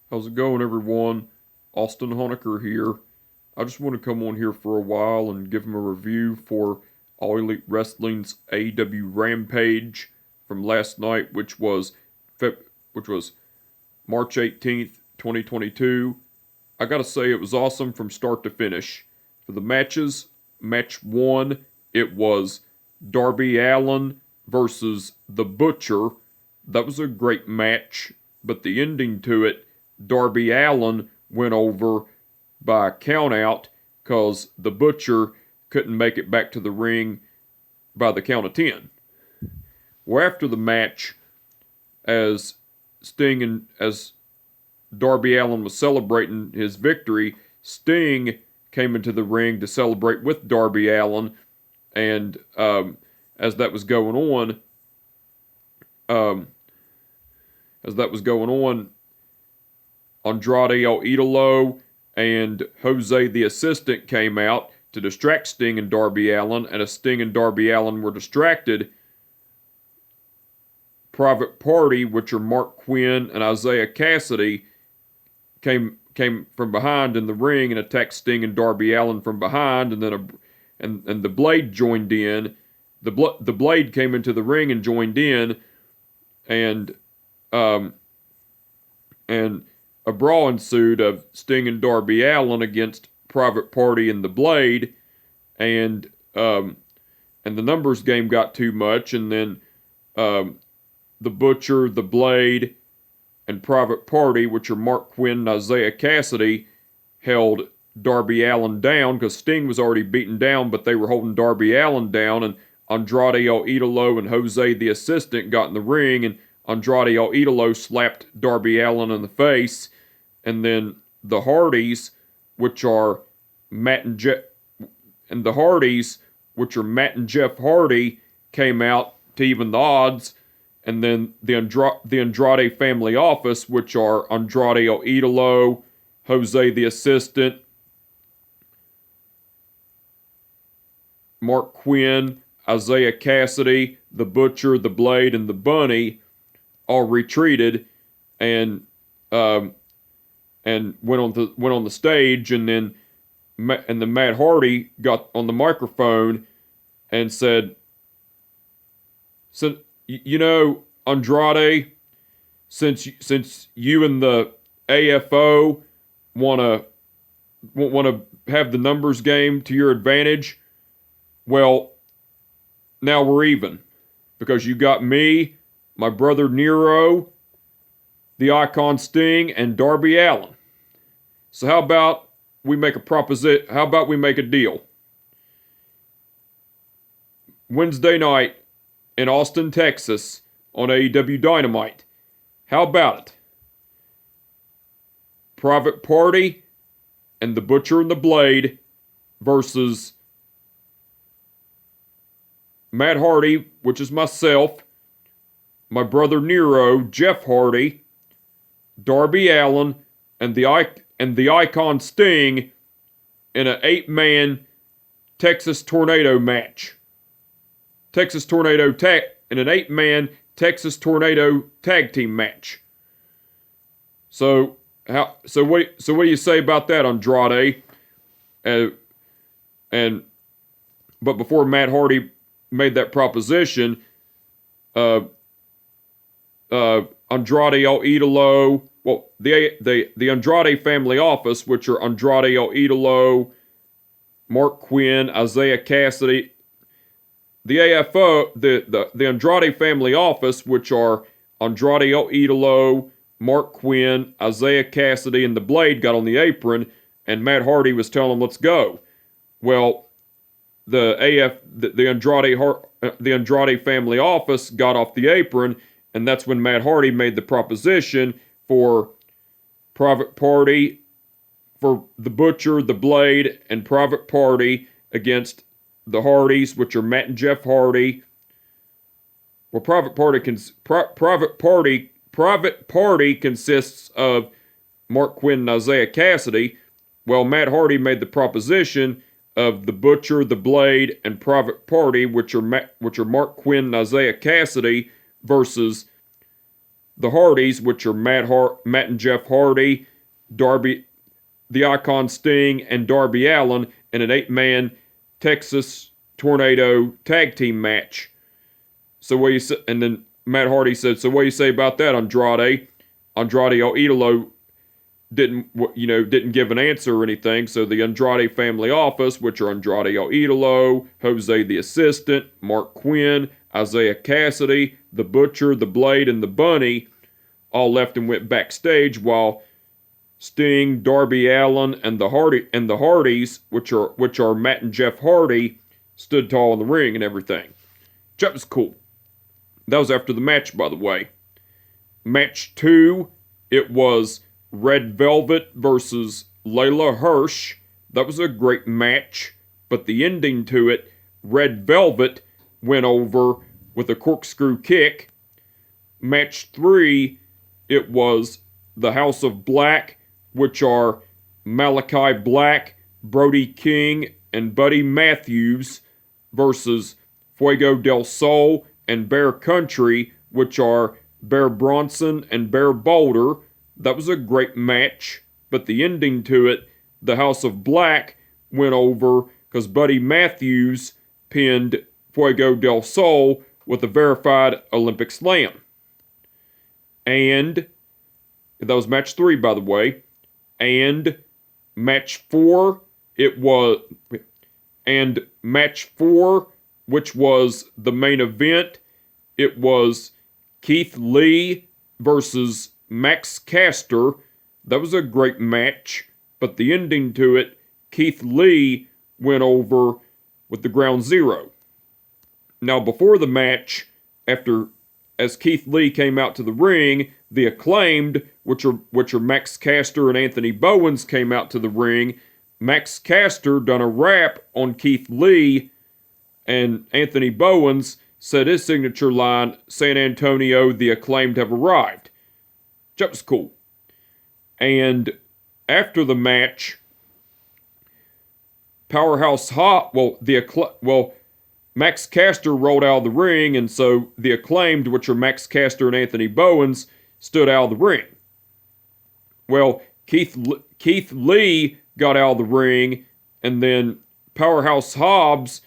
How's it going, everyone? Austin Honecker here. I just want to come on here for a while and give him a review for All Elite Wrestling's AEW Rampage from last night, which was March 18th, 2022. I gotta say, it was awesome from start to finish. For the matches, match one, it was Darby Allen versus The Butcher. That was a great match, but the ending to it, Darby Allen went over by a countout because The Butcher couldn't make it back to the ring by the count of 10. Well, after the match, as as Darby Allen was celebrating his victory, Sting came into the ring to celebrate with Darby Allen, and as that was going on, um, Andrade El Idolo and Jose the Assistant came out to distract Sting and Darby Allen, and as Sting and Darby Allen were distracted, Private Party, which are Mark Quinn and Isaiah Cassidy, came from behind in the ring and attacked Sting and Darby Allen from behind, and then and the Blade joined in. The Blade came into the ring and joined in, and and a brawl ensued of Sting and Darby Allen against Private Party and the Blade, and the numbers game got too much, and then the Butcher, the Blade, and Private Party, which are Mark Quinn and Isaiah Cassidy, held Darby Allen down because Sting was already beaten down, but they were holding Darby Allen down, and Andrade El Idolo and Jose the Assistant got in the ring, and Andrade El Idolo slapped Darby Allen in the face, and then the Hardys, which are Matt and Jeff Hardy, came out to even the odds, and then the Andrade family office, which are Andrade El Idolo, Jose the Assistant, Mark Quinn, Isaiah Cassidy, the Butcher, the Blade, and the Bunny, all retreated and went on the stage, and then Matt Hardy got on the microphone and said, "So, you know, Andrade, since you and the AFO wanna have the numbers game to your advantage, well, now we're even, because you got me, my brother Nero, the Icon Sting, and Darby Allen. So how about we make a deal? Wednesday night in Austin, Texas, on AEW Dynamite. How about it? Private Party and the Butcher and the Blade versus Matt Hardy, which is myself, my brother Nero, Jeff Hardy, Darby Allen, and the Icon Sting in an 8-man Texas Tornado match. In an 8-man Texas Tornado tag team match. So what do you say about that, Andrade? But before Matt Hardy made that proposition, Andrade El Idolo, well, the Andrade family office, which are Andrade El Idolo, Mark Quinn, Isaiah Cassidy, the AFO, the Andrade family office, which are Andrade El Idolo, Mark Quinn, Isaiah Cassidy, and the Blade, got on the apron, and Matt Hardy was telling them, "Let's go." Well, the Andrade family office got off the apron, and that's when Matt Hardy made the proposition for Private Party, for the Butcher, the Blade, and Private Party against the Hardys, which are Matt and Jeff Hardy. Well, Private Party consists of Mark Quinn and Isaiah Cassidy. Well, Matt Hardy made the proposition of the Butcher, the Blade, and Private Party, which are Mark Quinn and Isaiah Cassidy, versus the Hardys, which are Matt and Jeff Hardy, Darby, the Icon Sting, and Darby Allen in an 8-man Texas Tornado tag team match. So what you say? And then Matt Hardy said, "So what do you say about that, Andrade?" Andrade El Idolo didn't give an answer or anything. So the Andrade family office, which are Andrade El Idolo, Jose the Assistant, Mark Quinn, Isaiah Cassidy, the Butcher, the Blade, and the Bunny, all left and went backstage while Sting, Darby Allen, and the Hardys, which are Matt and Jeff Hardy, stood tall in the ring and everything. That was cool. That was after the match, by the way. Match 2, it was Red Velvet versus Layla Hirsch. That was a great match, but the ending to it, Red Velvet went over with a corkscrew kick. Match 3, it was the House of Black, which are Malachi Black, Brody King, and Buddy Matthews, versus Fuego del Sol and Bear Country, which are Bear Bronson and Bear Boulder. That was a great match, but the ending to it, the House of Black went over because Buddy Matthews pinned Fuego del Sol with a verified Olympic slam. And that was match 3, by the way. And match 4, which was the main event, it was Keith Lee versus Max Caster. That was a great match, but the ending to it, Keith Lee went over with the Ground Zero. Now, before the match, as Keith Lee came out to the ring, the Acclaimed, which are Max Caster and Anthony Bowens, came out to the ring. Max Caster done a rap on Keith Lee, and Anthony Bowens said his signature line, "San Antonio, the Acclaimed have arrived." That was cool. And after the match, Max Caster rolled out of the ring, and so the Acclaimed, which are Max Caster and Anthony Bowens, stood out of the ring. Well, Keith Lee got out of the ring, and then Powerhouse Hobbs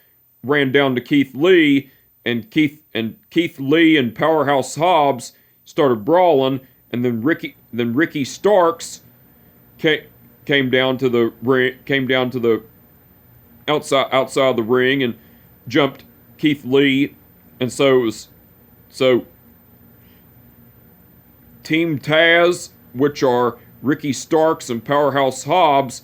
ran down to Keith Lee, and Keith Lee and Powerhouse Hobbs started brawling, and then Ricky Starks came down to the outside the ring and jumped Keith Lee, and so Team Taz, which are Ricky Starks and Powerhouse Hobbs,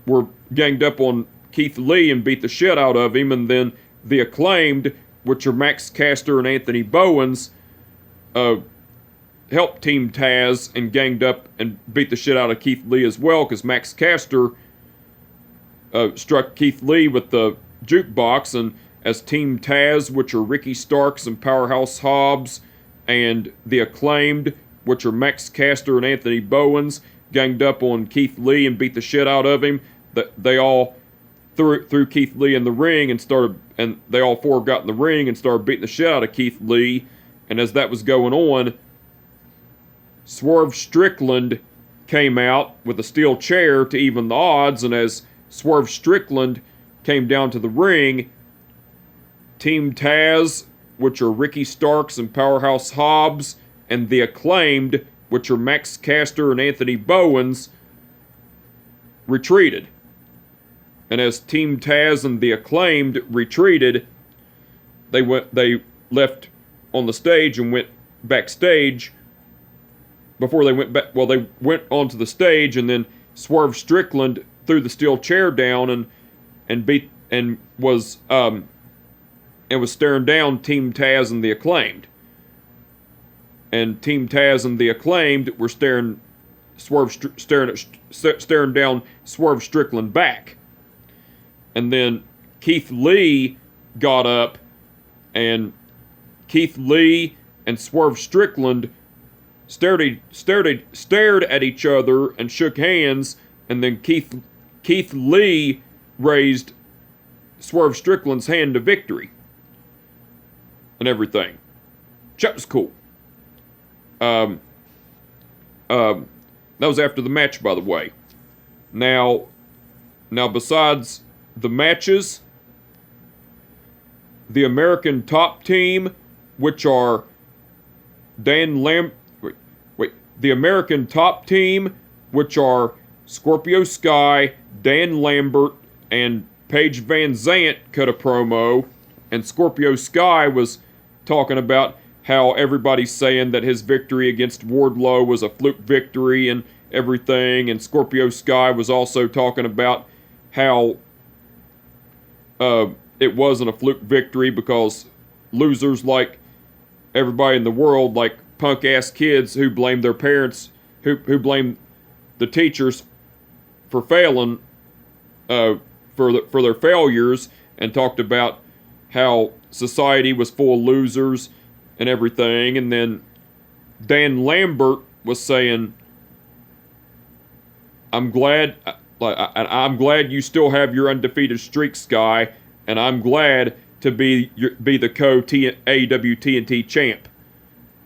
were ganged up on Keith Lee and beat the shit out of him, and then the Acclaimed, which are Max Caster and Anthony Bowens, helped Team Taz and ganged up and beat the shit out of Keith Lee as well, because Max Caster struck Keith Lee with the jukebox, and as Team Taz, which are Ricky Starks and Powerhouse Hobbs, and the Acclaimed, which are Max Caster and Anthony Bowens, ganged up on Keith Lee and beat the shit out of him, they all threw Keith Lee in the ring and they all four got in the ring and started beating the shit out of Keith Lee. And as that was going on, Swerve Strickland came out with a steel chair to even the odds, and as Swerve Strickland came down to the ring, Team Taz, which are Ricky Starks and Powerhouse Hobbs, and the Acclaimed, which are Max Caster and Anthony Bowens, retreated. And as Team Taz and the Acclaimed retreated, they left on the stage and went backstage. Before they went back, they went onto the stage, and then Swerve Strickland threw the steel chair down and was staring down Team Taz and the Acclaimed. And Team Taz and the Acclaimed were staring down Swerve Strickland back. And then Keith Lee got up, and Keith Lee and Swerve Strickland stared at each other and shook hands, and then Keith Lee raised Swerve Strickland's hand to victory and everything. That was cool. Um, that was after the match, by the way. Now besides the matches, the American Top Team, which are the American Top Team, which are Scorpio Sky, Dan Lambert, and Paige Van Zant, cut a promo, and Scorpio Sky was talking about how everybody's saying that his victory against Wardlow was a fluke victory and everything, and Scorpio Sky was also talking about how it wasn't a fluke victory because losers like everybody in the world, like punk ass kids who blame their parents, who blame the teachers for failing, for their failures, and talked about how society was full of losers and everything. And then Dan Lambert was saying, I'm glad you still have your undefeated streak, Sky, and I'm glad to be the AEW TNT champ.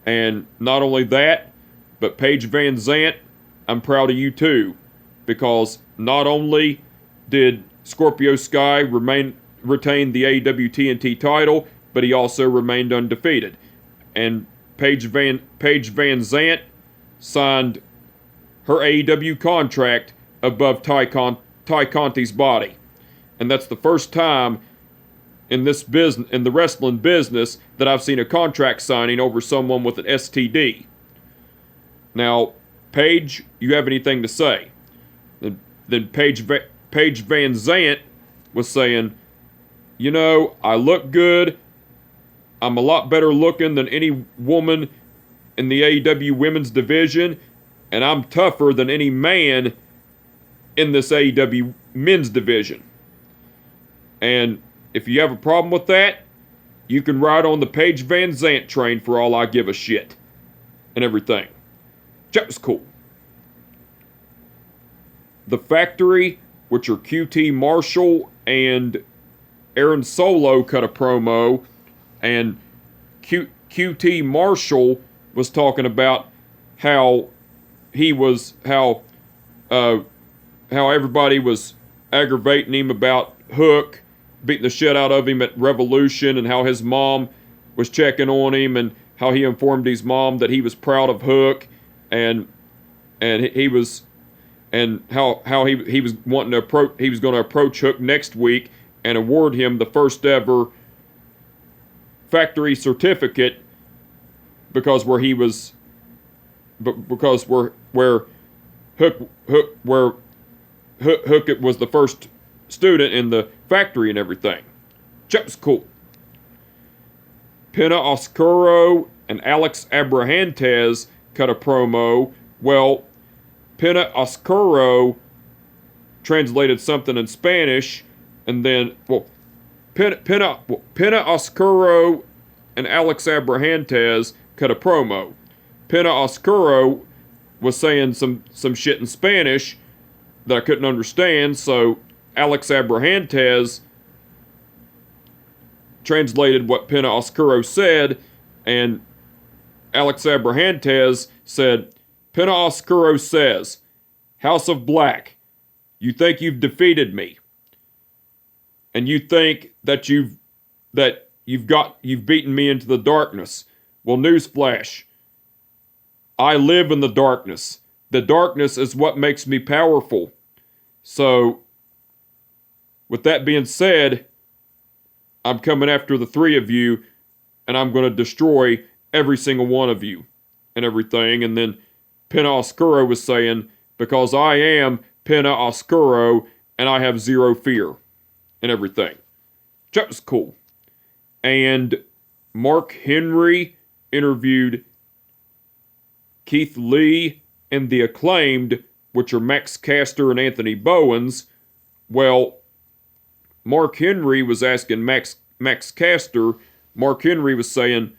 And not only that, but Paige Van Zant, I'm proud of you too, because not only did Scorpio Sky retain the AEW TNT title, but he also remained undefeated. And Paige Van Zant signed her AEW contract above Ty Conti's body. And that's the first time in the wrestling business that I've seen a contract signing over someone with an STD. Now, Paige, you have anything to say? Then Paige Van Zant was saying, you know, I look good. I'm a lot better looking than any woman in the AEW women's division, and I'm tougher than any man in this AEW men's division. And if you have a problem with that, you can ride on the Paige Van Zant train for all I give a shit. And everything. That was cool. The Factory, which are QT Marshall and Aaron Solo, cut a promo, and QT Marshall was talking about how everybody was aggravating him about Hook beating the shit out of him at Revolution, and how his mom was checking on him, and how he informed his mom that he was proud of Hook, and he was, and how he was wanting to approach, he was going to approach Hook next week and award him the first ever factory certificate because where Hook was the first student in the factory and everything. That was cool. Pena Oscuro and Alex Abrahantes cut a promo. Well, Pena Oscuro translated something in Spanish, and then, Pena Oscuro and Alex Abrahantes cut a promo. Pena Oscuro was saying some shit in Spanish that I couldn't understand, so Alex Abrahantes translated what Pena Oscuro said, and Alex Abrahantes said, Pena Oscuro says, House of Black, you think you've defeated me, and you think that you've beaten me into the darkness. Well, newsflash, I live in the darkness. The darkness is what makes me powerful. So, with that being said, I'm coming after the three of you, and I'm going to destroy every single one of you and everything. And then Pena Oscuro was saying, because I am Pena Oscuro, and I have zero fear and everything. That was cool. And Mark Henry interviewed Keith Lee and The Acclaimed, which are Max Caster and Anthony Bowens. Well, Mark Henry was asking Max Caster. Mark Henry was saying,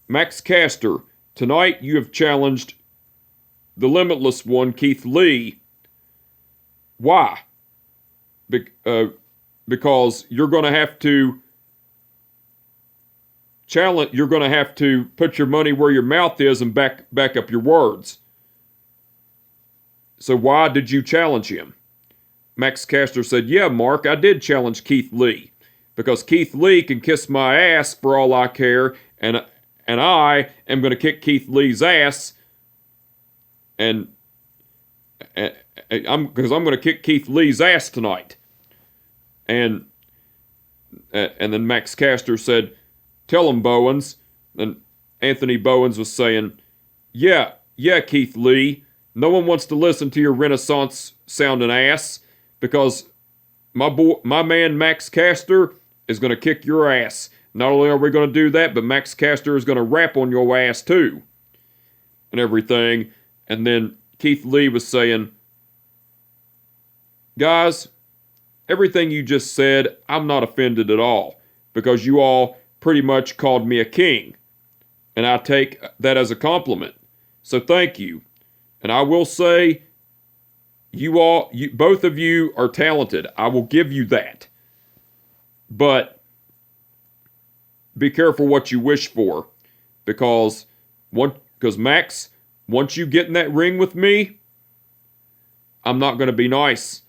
Max Caster, tonight you have challenged the Limitless One, Keith Lee. Why? Because you're going to have to challenge, you're going to have to put your money where your mouth is and back up your words. So why did you challenge him? Max Caster said, yeah, Mark, I did challenge Keith Lee. Because Keith Lee can kiss my ass for all I care, and I am going to kick Keith Lee's ass, and I'm going to kick Keith Lee's ass tonight. And then Max Caster said, tell him, Bowens. And Anthony Bowens was saying, yeah, Keith Lee, no one wants to listen to your Renaissance sounding ass, because my man Max Caster is going to kick your ass. Not only are we going to do that, but Max Caster is going to rap on your ass too. And everything. And then Keith Lee was saying, guys, everything you just said, I'm not offended at all. Because you all pretty much called me a king. And I take that as a compliment. So thank you. And I will say, both of you are talented. I will give you that. But be careful what you wish for. Because Max, once you get in that ring with me, I'm not going to be nice.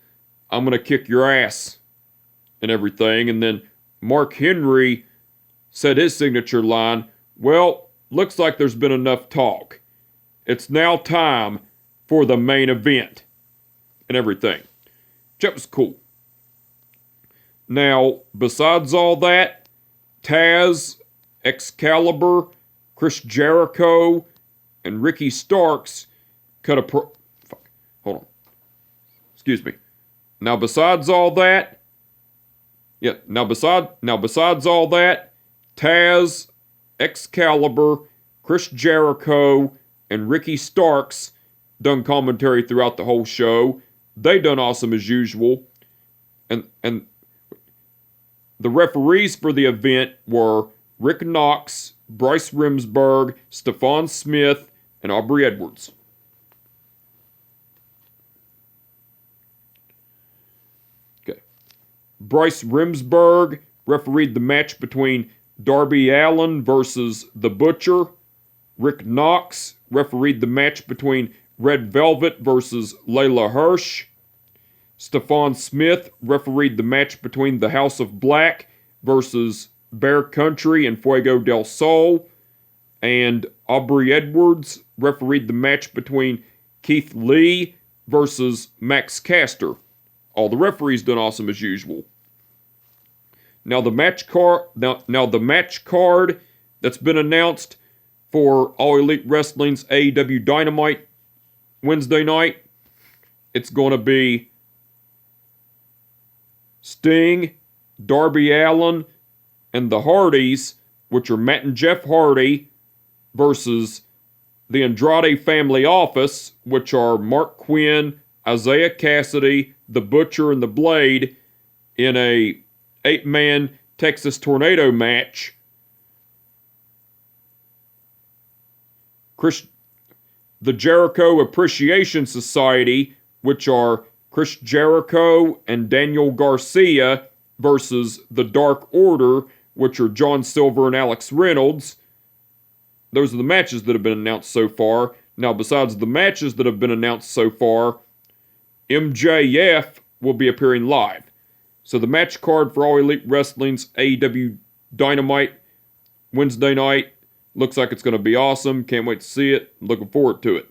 I'm going to kick your ass and everything. And then Mark Henry said his signature line, well, looks like there's been enough talk. It's now time for the main event and everything. That was cool. Now, besides all that, Taz, Excalibur, Chris Jericho, and Ricky Starks cut a hold on. Excuse me. Now, besides all that, besides all that, Taz, Excalibur, Chris Jericho, and Ricky Starks done commentary throughout the whole show. They done awesome as usual. And the referees for the event were Rick Knox, Bryce Remsburg, Stephon Smith, and Aubrey Edwards. Okay. Bryce Remsburg refereed the match between Darby Allen versus The Butcher. Rick Knox refereed the match between Red Velvet versus Layla Hirsch. Stephon Smith refereed the match between the House of Black versus Bear Country and Fuego del Sol. And Aubrey Edwards refereed the match between Keith Lee versus Max Caster. All the referees done awesome as usual. Now the match card that's been announced for All Elite Wrestling's AEW Dynamite Wednesday night, it's going to be Sting, Darby Allen, and the Hardys, which are Matt and Jeff Hardy, versus the Andrade Family Office, which are Mark Quinn, Isaiah Cassidy, The Butcher, and The Blade, in a 8-man Texas Tornado match. The Jericho Appreciation Society, which are Chris Jericho and Daniel Garcia, versus the Dark Order, which are John Silver and Alex Reynolds. Those are the matches that have been announced so far. Now, besides the matches that have been announced so far, MJF will be appearing live. So the match card for All Elite Wrestling's AEW Dynamite Wednesday night looks like it's going to be awesome. Can't wait to see it. I'm looking forward to it.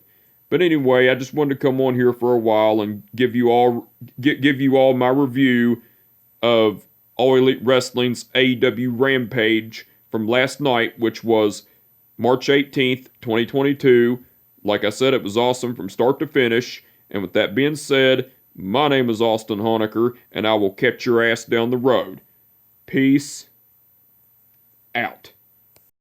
But anyway, I just wanted to come on here for a while and give you all my review of All Elite Wrestling's AEW Rampage from last night, which was March 18th, 2022. Like I said, it was awesome from start to finish. And with that being said, my name is Austin Honecker, and I will catch your ass down the road. Peace out.